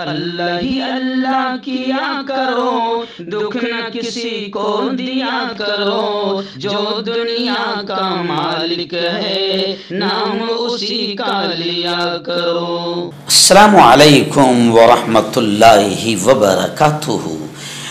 अल्लाह ही अल्लाह किया करो, दुख न किसी को दिया करो, जो दुनिया का मालिक है नाम उसी का लिया करो। अस्सलामु अलैकुम व रहमतुल्लाहि व बरकातुहू।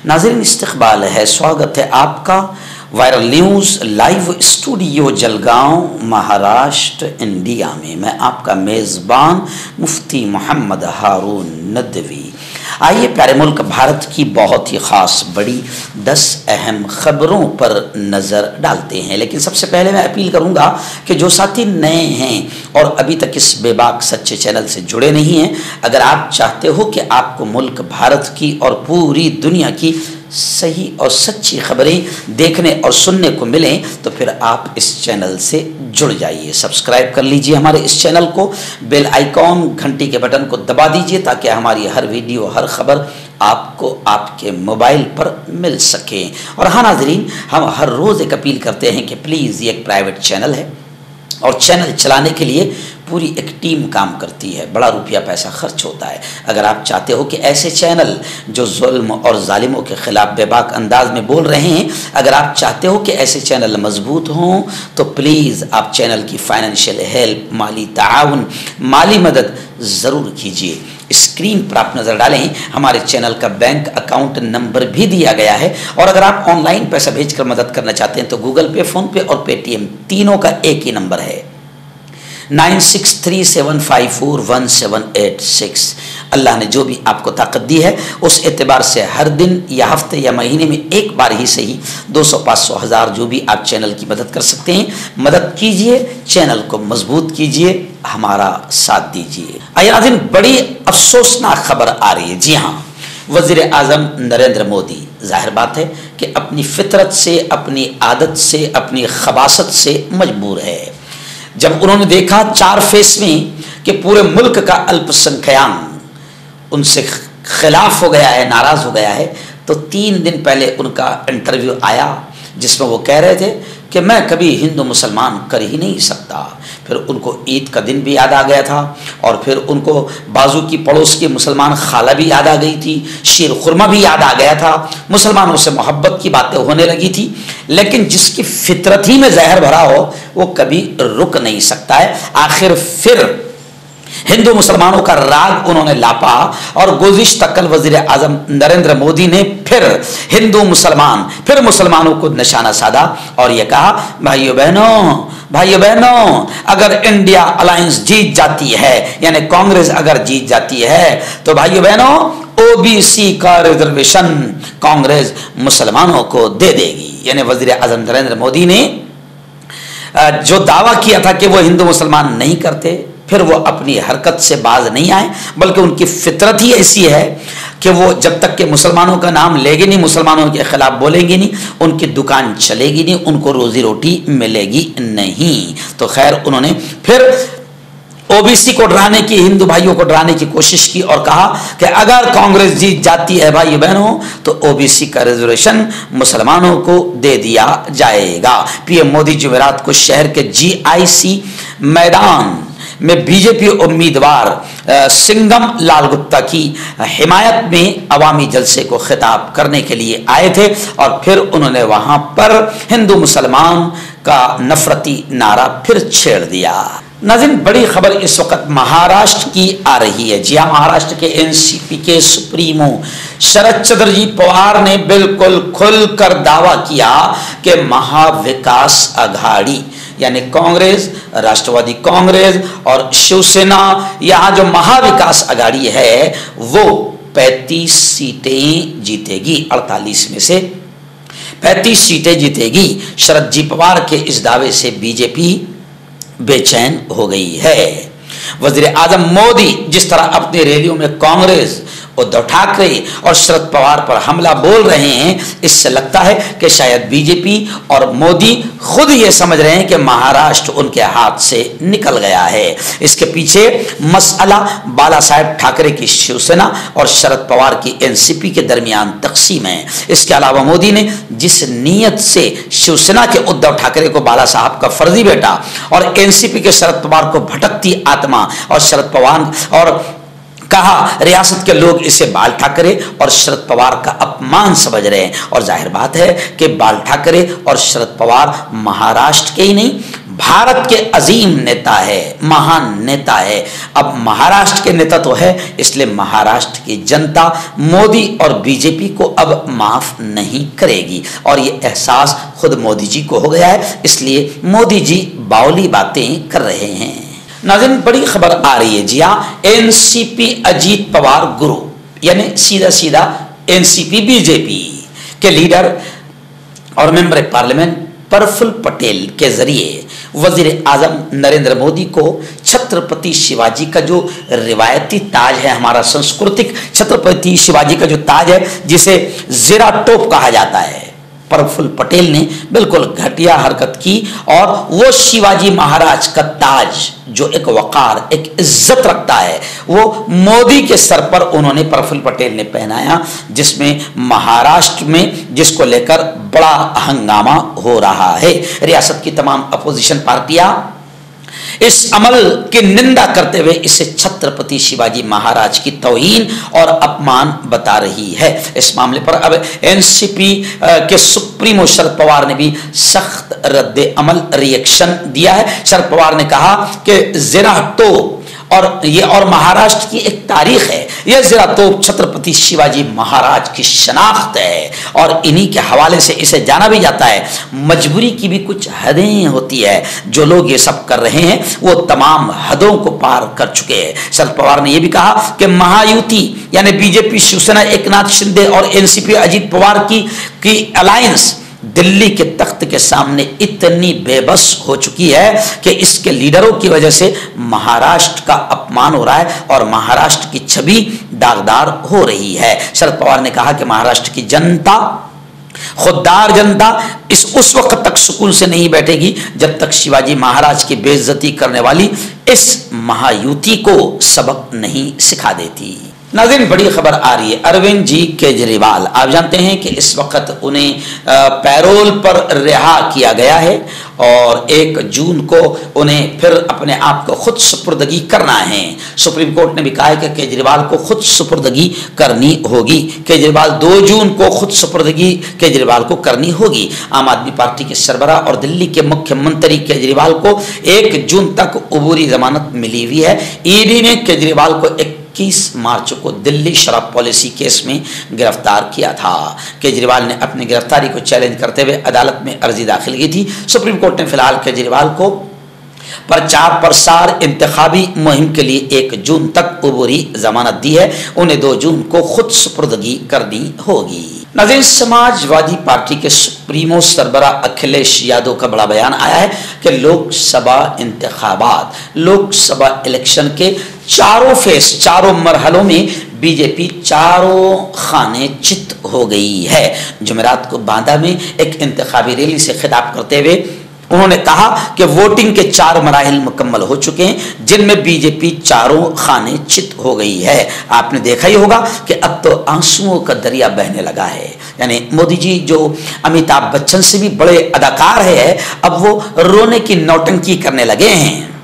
नाज़रीन, इस्तक़बाल है, स्वागत है आपका viral news live studio Jalgaon, Maharashtra, India में। मैं आपका मेज़बान मुफ्ती मोहम्मद हारून नदवी। आइए प्यारे मुल्क भारत की बहुत ही ख़ास बड़ी 10 अहम ख़बरों पर नज़र डालते हैं। लेकिन सबसे पहले मैं अपील करूंगा कि जो साथी नए हैं और अभी तक इस बेबाक सच्चे चैनल से जुड़े नहीं हैं, अगर आप चाहते हो कि आपको मुल्क भारत की और पूरी दुनिया की सही और सच्ची खबरें देखने और सुनने को मिलें, तो फिर आप इस चैनल से जुड़ जाइए। सब्सक्राइब कर लीजिए हमारे इस चैनल को, बेल आइकॉन घंटी के बटन को दबा दीजिए ताकि हमारी हर वीडियो, हर खबर आपको आपके मोबाइल पर मिल सके। और हाँ नाज़रीन, हम हर रोज़ एक अपील करते हैं कि प्लीज़, ये एक प्राइवेट चैनल है और चैनल चलाने के लिए पूरी एक टीम काम करती है, बड़ा रुपया पैसा खर्च होता है। अगर आप चाहते हो कि ऐसे चैनल जो जुल्म और जालिमों के ख़िलाफ़ बेबाक अंदाज में बोल रहे हैं, अगर आप चाहते हो कि ऐसे चैनल मजबूत हों, तो प्लीज़ आप चैनल की फाइनेंशियल हेल्प, माली ताउन, माली मदद ज़रूर कीजिए। स्क्रीन पर आप नज़र डालें, हमारे चैनल का बैंक अकाउंट नंबर भी दिया गया है। और अगर आप ऑनलाइन पैसा भेजकर मदद करना चाहते हैं तो गूगल पे, फ़ोन पे और पेटीएम तीनों का एक ही नंबर है, 9637541786। अल्लाह ने जो भी आपको ताकत दी है उस एतबार से हर दिन या हफ्ते या महीने में एक बार ही सही 200, 500, 1000 जो भी आप चैनल की मदद कर सकते हैं, मदद कीजिए, चैनल को मजबूत कीजिए, हमारा साथ दीजिए। आइए, बड़ी अफसोसनाक खबर आ रही है। जी हाँ, वज़ीर आज़म नरेंद्र मोदी जाहिर बात है कि अपनी फितरत से, अपनी आदत से, अपनी खबासत से मजबूर है। जब उन्होंने देखा 4 फेस में कि पूरे मुल्क का अल्पसंख्यक उनसे खिलाफ हो गया है, नाराज हो गया है, तो 3 दिन पहले उनका इंटरव्यू आया जिसमें वो कह रहे थे कि मैं कभी हिंदू मुसलमान कर ही नहीं सकता। फिर उनको ईद का दिन भी याद आ गया था और फिर उनको बाजू की पड़ोस की मुसलमान खाला भी याद आ गई थी, शीर खुरमा भी याद आ गया था, मुसलमानों से मोहब्बत की बातें होने लगी थी। लेकिन जिसकी फितरत ही में जहर भरा हो वो कभी रुक नहीं सकता है। आखिर फिर हिंदू मुसलमानों का राग उन्होंने लापा और गुज़िश्ता कल वज़ीर आज़म नरेंद्र मोदी ने फिर हिंदू मुसलमान, फिर मुसलमानों को निशाना साधा और ये कहा, भाइयों बहनों, अगर इंडिया अलायंस जीत जाती है, यानी कांग्रेस अगर जीत जाती है, तो भाइयों बहनों, ओबीसी का रिजर्वेशन कांग्रेस मुसलमानों को दे देगी। यानी वज़ीर आज़म नरेंद्र मोदी ने जो दावा किया था कि वो हिंदू मुसलमान नहीं करते, फिर वो अपनी हरकत से बाज नहीं आए, बल्कि उनकी फितरत ही ऐसी है कि वो जब तक के मुसलमानों का नाम लेंगे नहीं, मुसलमानों के खिलाफ बोलेंगे नहीं, उनकी दुकान चलेगी नहीं, उनको रोजी रोटी मिलेगी नहीं। तो खैर, उन्होंने फिर ओबीसी को डराने की, हिंदू भाइयों को डराने की कोशिश की और कहा कि अगर कांग्रेस जीत जाती है भाई बहनों, तो ओबीसी का रिजर्वेशन मुसलमानों को दे दिया जाएगा। पीएम मोदी जुमेरात को शहर के जीआईसी मैदान में बीजेपी उम्मीदवार सिंघम लाल गुप्ता की हिमायत में अवामी जलसे को खिताब करने के लिए आए थे और फिर उन्होंने वहां पर हिंदू मुसलमान का नफरती नारा फिर छेड़ दिया। नाज़रीन, बड़ी खबर इस वक्त महाराष्ट्र की आ रही है। जी हाँ, महाराष्ट्र के एनसीपी के सुप्रीमो शरद चंद्र जी पवार ने बिल्कुल खुलकर दावा किया कि महाविकास आघाड़ी यानी कांग्रेस, राष्ट्रवादी कांग्रेस और शिवसेना, यहाँ जो महाविकास आघाड़ी है वो 35 सीटें जीतेगी, 48 में से 35 सीटें जीतेगी। शरद जी पवार के इस दावे से बीजेपी बेचैन हो गई है। वज़ीर आज़म मोदी जिस तरह अपनी रैलियों में कांग्रेस, उद्धव ठाकरे और शरद पवार पर हमला बोल रहे हैं, इससे लगता है कि शायद बीजेपी और मोदी खुद ये समझ रहे हैं कि महाराष्ट्र उनके हाथ से निकल गया है। इसके पीछे मसला बाला साहेब ठाकरे की शिवसेना और शरद पवार की एनसीपी के दरमियान तकसीम है। इसके अलावा मोदी ने जिस नीयत से शिवसेना के उद्धव ठाकरे को बाला साहब का फर्जी बेटा और एनसीपी के शरद पवार को भटकती आत्मा और शरद पवार और कहा रियासत के लोग इसे बाल ठाकरे और शरद पवार का अपमान समझ रहे हैं, और जाहिर बात है कि बाल ठाकरे और शरद पवार महाराष्ट्र के ही नहीं भारत के अजीम नेता है, महान नेता है। अब महाराष्ट्र के नेता तो है, इसलिए महाराष्ट्र की जनता मोदी और बीजेपी को अब माफ नहीं करेगी, और ये एहसास खुद मोदी जी को हो गया है, इसलिए मोदी जी बावली बातें कर रहे हैं। नाज़रीन, बड़ी खबर आ रही है। जी हाँ, एनसीपी अजीत पवार ग्रुप यानी सीधा सीधा एनसीपी बीजेपी के लीडर और मेंबर पार्लियामेंट प्रफुल्ल पटेल के जरिए वजीर आजम नरेंद्र मोदी को छत्रपति शिवाजी का जो रिवायती ताज है, हमारा सांस्कृतिक छत्रपति शिवाजी का जो ताज है जिसे जीरा टोप कहा जाता है, प्रफुल्ल पटेल ने बिल्कुल घटिया हरकत की और वो शिवाजी महाराज का ताज जो एक वकार, एक इज्जत रखता है, वो मोदी के सर पर उन्होंने प्रफुल्ल पटेल ने पहनाया, जिसमें महाराष्ट्र में जिसको लेकर बड़ा हंगामा हो रहा है। रियासत की तमाम अपोजिशन पार्टियां इस अमल की निंदा करते हुए इसे छत्रपति शिवाजी महाराज की तौहीन और अपमान बता रही है। इस मामले पर अब एनसीपी के सुप्रीमो शरद पवार ने भी सख्त रद्द अमल रिएक्शन दिया है। शरद पवार ने कहा कि ज़रा तो और महाराष्ट्र की एक तारीख है, यह ज़रा तो छत्रपति शिवाजी महाराज की शनाख्त है और इन्हीं के हवाले से इसे जाना भी जाता है। मजबूरी की भी कुछ हदें होती है, जो लोग ये सब कर रहे हैं वो तमाम हदों को पार कर चुके हैं। शरद पवार ने यह भी कहा कि महायुति यानी बीजेपी, शिवसेना, एकनाथ शिंदे और एनसीपी अजीत पवार की अलायंस दिल्ली के तख्त के सामने इतनी बेबस हो चुकी है कि इसके लीडरों की वजह से महाराष्ट्र का अपमान हो रहा है और महाराष्ट्र की छवि दागदार हो रही है। शरद पवार ने कहा कि महाराष्ट्र की जनता, खुददार जनता उस वक्त तक सुकून से नहीं बैठेगी जब तक शिवाजी महाराज की बेइज्जती करने वाली इस महायुति को सबक नहीं सिखा देती। नाज़रीन, बड़ी खबर आ रही है। अरविंद जी केजरीवाल, आप जानते हैं कि इस वक्त उन्हें पैरोल पर रिहा किया गया है और 1 जून को उन्हें फिर अपने आप को खुद सुपुर्दगी करना है। सुप्रीम कोर्ट ने भी कहा है कि केजरीवाल को खुद सुपुर्दगी करनी होगी। केजरीवाल 2 जून को खुद सुपुर्दगी केजरीवाल को करनी होगी। आम आदमी पार्टी के सरबराह और दिल्ली के मुख्यमंत्री केजरीवाल को 1 जून तक अबूरी जमानत मिली हुई है। ईडी ने केजरीवाल को 21 मार्च को दिल्ली शराब पॉलिसी केस में गिरफ्तार किया था। केजरीवाल ने अपनी गिरफ्तारी को चैलेंज करते हुए अदालत में अर्जी दाखिल की थी। सुप्रीम कोर्ट ने फिलहाल केजरीवाल को प्रचार प्रसार इंतखाबी मुहिम के लिए 1 जून तक अबूरी जमानत दी है। उन्हें 2 जून को खुद सुपुर्दगी करनी होगी। नाज़रीन, समाजवादी पार्टी के सुप्रीमो सरबराह अखिलेश यादव का बड़ा बयान आया है कि लोकसभा इंतखाबात, लोकसभा इलेक्शन के चारों मरहलों में बीजेपी चारों खाने चित हो गई है। जुमेरात को बांदा में एक इंतखाबी रैली से खिताब करते हुए उन्होंने कहा कि वोटिंग के 4 मराहिल मुकम्मल हो चुके हैं, जिनमें बीजेपी चारों खाने चित हो गई है। आपने देखा ही होगा कि अब तो आंसुओं का दरिया बहने लगा है। यानी मोदी जी जो अमिताभ बच्चन से भी बड़े अदाकार है, अब वो रोने की नौटंकी करने लगे हैं।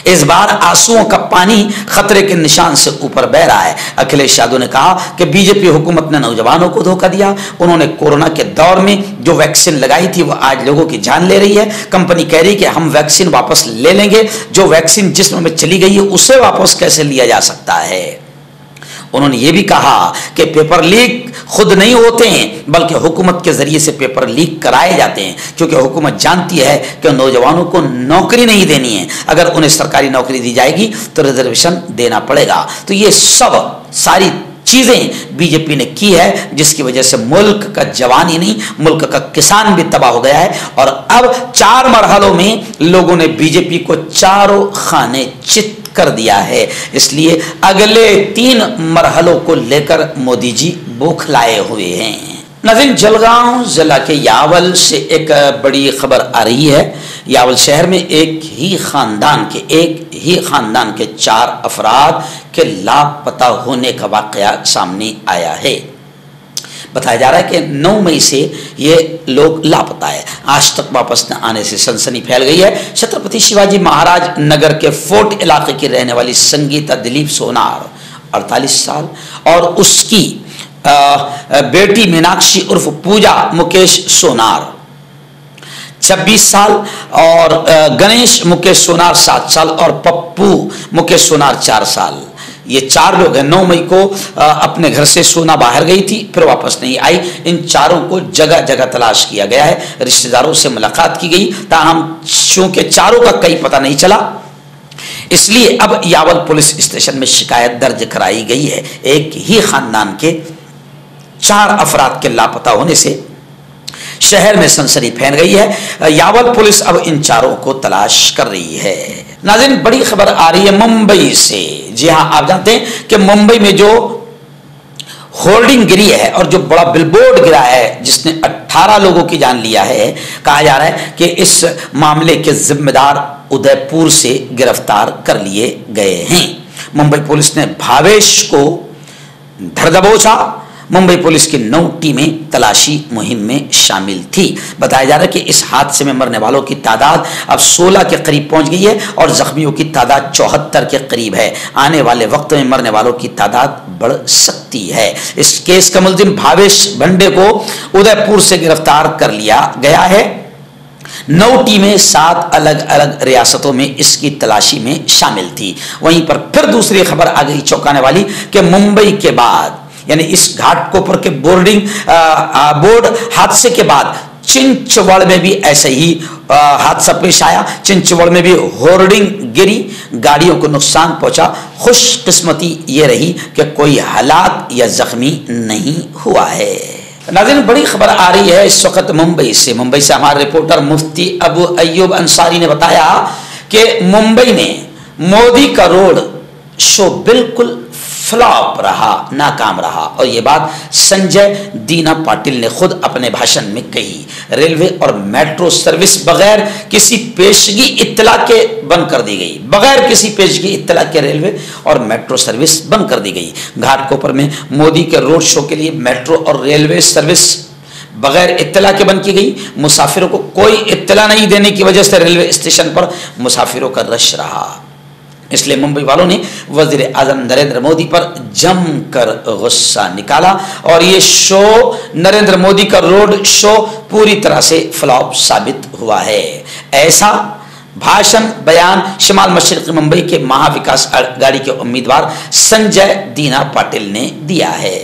इस बार आंसुओं का पानी खतरे के निशान से ऊपर बह रहा है। अखिलेश यादव ने कहा कि बीजेपी हुकूमत ने नौजवानों को धोखा दिया। उन्होंने कोरोना के दौर में जो वैक्सीन लगाई थी वो आज लोगों की जान ले रही है। कंपनी कह रही है कि हम वैक्सीन वापस ले लेंगे। जो वैक्सीन जिस्म में चली गई है उसे वापस कैसे लिया जा सकता है। उन्होंने ये भी कहा कि पेपर लीक खुद नहीं होते हैं, बल्कि हुकूमत के जरिए से पेपर लीक कराए जाते हैं, क्योंकि हुकूमत जानती है कि नौजवानों को नौकरी नहीं देनी है। अगर उन्हें सरकारी नौकरी दी जाएगी तो रिजर्वेशन देना पड़ेगा। तो ये सारी चीजें बीजेपी ने की है, जिसकी वजह से मुल्क का जवान ही नहीं, मुल्क का किसान भी तबाह हो गया है। और अब 4 मरहलों में लोगों ने बीजेपी को चारों खाने चित कर दिया है। इसलिए अगले 3 मरहलों को लेकर मोदी जी बौखलाए हुए हैं। नाज़रीन, जलगांव जिला के यावल से एक बड़ी खबर आ रही है। यावल शहर में एक ही खानदान के 4 अफराद के लापता होने का वाकया सामने आया है। बताया जा रहा है कि 9 मई से ये लोग लापता है। आज तक वापस न आने से सनसनी फैल गई है। छत्रपति शिवाजी महाराज नगर के फोर्ट इलाके की रहने वाली संगीता दिलीप सोनार 48 साल, और उसकी बेटी मीनाक्षी उर्फ पूजा मुकेश सोनार 26 साल, और गणेश मुकेश सोनार 7 साल, और पप्पू मुकेश सोनार 4 साल। ये 4 लोग हैं। 9 मई को अपने घर से सोना बाहर गई थी, फिर वापस नहीं आई। इन चारों को जगह जगह तलाश किया गया है, रिश्तेदारों से मुलाकात की गई, ताहम चूंकि चारों का कहीं पता नहीं चला, इसलिए अब यावल पुलिस स्टेशन में शिकायत दर्ज कराई गई है। एक ही खानदान के 4 अफराद के लापता होने से शहर में सनसनी फैल गई है। यावल पुलिस अब इन चारों को तलाश कर रही है। नाज़रीन, बड़ी खबर आ रही है मुंबई से। जी हां, आप जानते हैं कि मुंबई में जो होर्डिंग गिरी है और जो बड़ा बिलबोर्ड गिरा है जिसने 18 लोगों की जान लिया है, कहा जा रहा है कि इस मामले के जिम्मेदार उदयपुर से गिरफ्तार कर लिए गए हैं। मुंबई पुलिस ने भावेश को धर दबोचा। मुंबई पुलिस की 9 टीमें तलाशी मुहिम में शामिल थी। बताया जा रहा है कि इस हादसे में मरने वालों की तादाद अब 16 के करीब पहुंच गई है और जख्मियों की तादाद 74 के करीब है। आने वाले वक्त में मरने वालों की तादाद बढ़ सकती है। इस केस का मुलजिम भावेश भंडे को उदयपुर से गिरफ्तार कर लिया गया है। 9 टीमें 7 अलग अलग रियासतों में इसकी तलाशी में शामिल थी। वहीं पर फिर दूसरी खबर आ गई चौंकाने वाली कि मुंबई के बाद, यानी इस घाटकोपर के बोर्ड हादसे के बाद चिंचवड़ में भी ऐसे ही हादसा पेश आया। चिंचवड़ में भी होर्डिंग गिरी, गाड़ियों को नुकसान पहुंचा। खुशकिस्मती ये रही कि कोई हलाक या जख्मी नहीं हुआ है। नाज़रीन, बड़ी खबर आ रही है इस वक्त मुंबई से। मुंबई से हमारे रिपोर्टर मुफ्ती अबू अय्यूब अंसारी ने बताया कि मुंबई में मोदी का रोड शो बिल्कुल फ्लॉप रहा, नाकाम रहा, और ये बात संजय दीना पाटिल ने खुद अपने भाषण में कही। रेलवे और मेट्रो सर्विस बगैर किसी पेशगी इत्तला के बंद कर दी गई। बगैर किसी पेशगी इत्तला के रेलवे और मेट्रो सर्विस बंद कर दी गई। घाटकोपर में मोदी के रोड शो के लिए मेट्रो और रेलवे सर्विस बगैर इत्तला के बंद की गई। मुसाफिरों को कोई इत्तला नहीं देने की वजह से रेलवे स्टेशन पर मुसाफिरों का रश रहा। इसलिए मुंबई वालों ने वज़ीर आज़म नरेंद्र मोदी पर जमकर गुस्सा निकाला और ये शो, नरेंद्र मोदी का रोड शो, पूरी तरह से फ्लॉप साबित हुआ है। ऐसा भाषण बयान शिमाल मशरिक़ी मुंबई के महाविकास अघाड़ी के उम्मीदवार संजय दीना पाटिल ने दिया है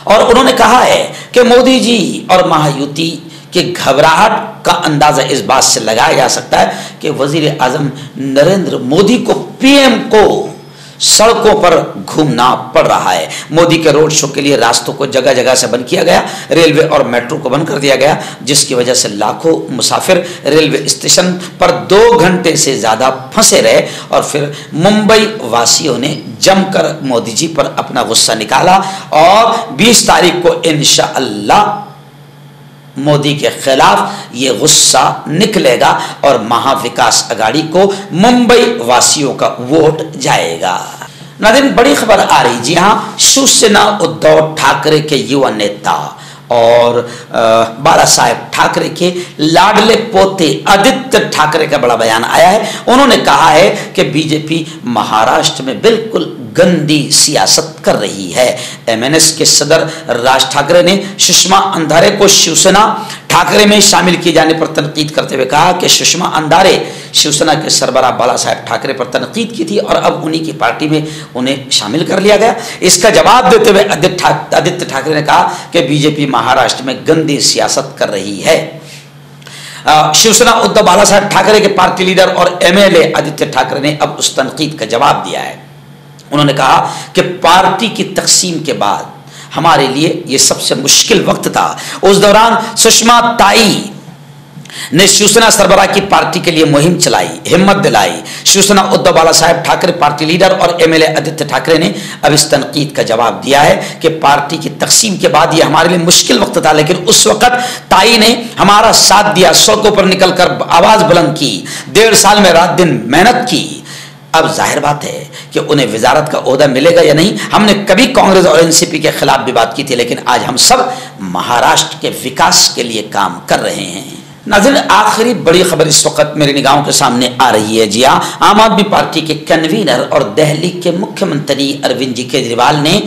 और उन्होंने कहा है कि मोदी जी और महायुति कि घबराहट का अंदाजा इस बात से लगाया जा सकता है कि वजीर आजम नरेंद्र मोदी को, पीएम को सड़कों पर घूमना पड़ रहा है। मोदी के रोड शो के लिए रास्तों को जगह जगह से बंद किया गया, रेलवे और मेट्रो को बंद कर दिया गया, जिसकी वजह से लाखों मुसाफिर रेलवे स्टेशन पर 2 घंटे से ज्यादा फंसे रहे और फिर मुंबई वासियों ने जमकर मोदी जी पर अपना गुस्सा निकाला और 20 तारीख को इंशाअल्लाह मोदी के खिलाफ ये गुस्सा निकलेगा और महाविकास अघाड़ी को मुंबई वासियों का वोट जाएगा। नाज़रीन, बड़ी खबर आ रही, जी हाँ, शिवसेना उद्धव ठाकरे के युवा नेता और बाला साहेब ठाकरे के लाडले पोते आदित्य ठाकरे का बड़ा बयान आया है। उन्होंने कहा है कि बीजेपी महाराष्ट्र में बिल्कुल गंदी सियासत कर रही है। एमएनएस के सदर राज ठाकरे ने सुषमा अंधारे को शिवसेना ठाकरे में शामिल किए जाने पर तनकीद करते हुए कहा कि सुषमा अंधारे शिवसेना के सरबराह बाला साहेब ठाकरे पर तनकीद की थी और अब उन्हीं की पार्टी में उन्हें शामिल कर लिया गया। इसका जवाब देते हुए आदित्य ठाकरे ने कहा कि बीजेपी महाराष्ट्र में गंदी सियासत कर रही है। शिवसेना उद्धव बाला साहेब ठाकरे के पार्टी लीडर और एमएलए आदित्य ठाकरे ने अब उस तनकीद का जवाब दिया है। उन्होंने कहा कि पार्टी की तकसीम के बाद हमारे लिए यह सबसे मुश्किल वक्त था। उस दौरान सुषमा ताई ने शिवसेना सरबराह की पार्टी के लिए मुहिम चलाई, हिम्मत दिलाई। शिवसेना उद्धव बाला साहेब ठाकरे पार्टी लीडर और एमएलए आदित्य ठाकरे ने अब इस तनकीद का जवाब दिया है कि पार्टी की तकसीम के बाद यह हमारे लिए मुश्किल वक्त था, लेकिन उस वक्त ताई ने हमारा साथ दिया, सड़कों पर निकलकर आवाज बुलंद की, 1.5 साल में रात दिन मेहनत की। अब जाहिर बात है कि उन्हें वजारत का ओहदा मिलेगा या नहीं। हमने कभी कांग्रेस और एनसीपी के खिलाफ भी बात की थी, लेकिन आज हम सब महाराष्ट्र के विकास के लिए काम कर रहे हैं। नाज़रीन, आखिरी बड़ी खबर इस वक्त मेरी निगाहों के सामने आ रही है। जी हाँ, आम आदमी पार्टी के कन्वीनर और दिल्ली के मुख्यमंत्री अरविंद जी केजरीवाल ने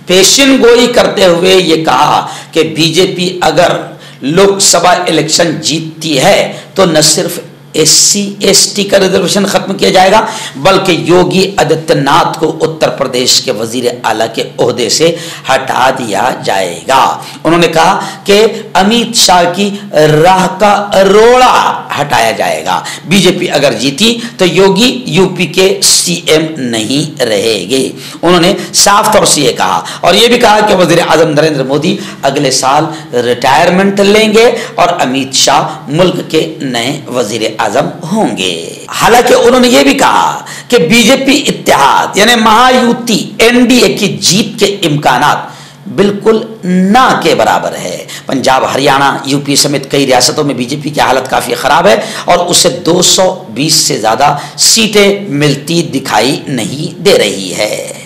पेशन गोई करते हुए ये कहा कि बीजेपी अगर लोकसभा इलेक्शन जीतती है तो न सिर्फ SC/ST का रिजर्वेशन खत्म किया जाएगा बल्कि योगी आदित्यनाथ को उत्तर प्रदेश के वजीर आला के ओहदे से हटा दिया जाएगा। उन्होंने कहा कि अमित शाह की राह का रोड़ा हटाया जाएगा। बीजेपी अगर जीती तो योगी यूपी के CM नहीं रहेंगे। उन्होंने साफ तौर से ये कहा और ये भी कहा कि वजीर आजम नरेंद्र मोदी अगले साल रिटायरमेंट लेंगे और अमित शाह मुल्क के नए वजीर आजम होंगे। हालांकि उन्होंने ये भी कहा कि बीजेपी इत्तेहाद यानी महायुति NDA की जीत के इम्कानात बिल्कुल ना के बराबर है। पंजाब, हरियाणा, यूपी समेत कई रियासतों में बीजेपी की हालत काफी खराब है और उसे 220 से ज्यादा सीटें मिलती दिखाई नहीं दे रही है।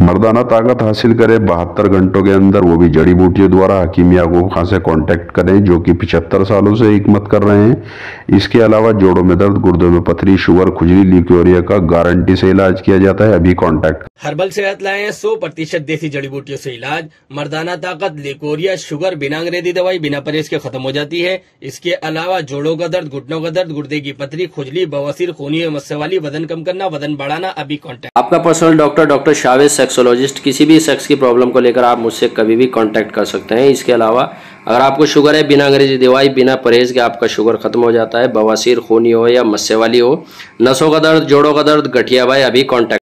मर्दाना ताकत हासिल करें 72 घंटों के अंदर, वो भी जड़ी बूटियों द्वारा। हकीम याकूब खान से कांटेक्ट करें जो कि 75 सालों से हिकमत कर रहे हैं। इसके अलावा जोड़ों में दर्द, गुर्दों में पथरी, शुगर, खुजली, ल्यूकेरिया का गारंटी से इलाज किया जाता है। अभी कांटेक्ट। हर्बल सेहत लाए 100% देसी जड़ी बूटियों से इलाज। मर्दाना ताकत, लिकोरिया, शुगर बिना अंग्रेजी दवाई, बिना परहेज के खत्म हो जाती है। इसके अलावा जोड़ों का दर्द, घुटनों का दर्द, गुर्दे की पथरी, खुजली, बवासीर, खूनी मस्से वाली, वजन कम करना, वजन बढ़ाना, अभी कांटेक्ट। आपका पर्सनल डॉक्टर शावेज सेक्सोलॉजिस्ट। किसी भी सेक्स की प्रॉब्लम को लेकर आप मुझसे कभी भी कांटेक्ट कर सकते हैं। इसके अलावा अगर आपको शुगर है, बिना अंग्रेजी दवाई, बिना परहेज के आपका शुगर खत्म हो जाता है। बवासीर, खूनी हो या मस्से वाली हो, नसों का दर्द, जोड़ों का दर्द, गठिया भाई, अभी कांटेक्ट।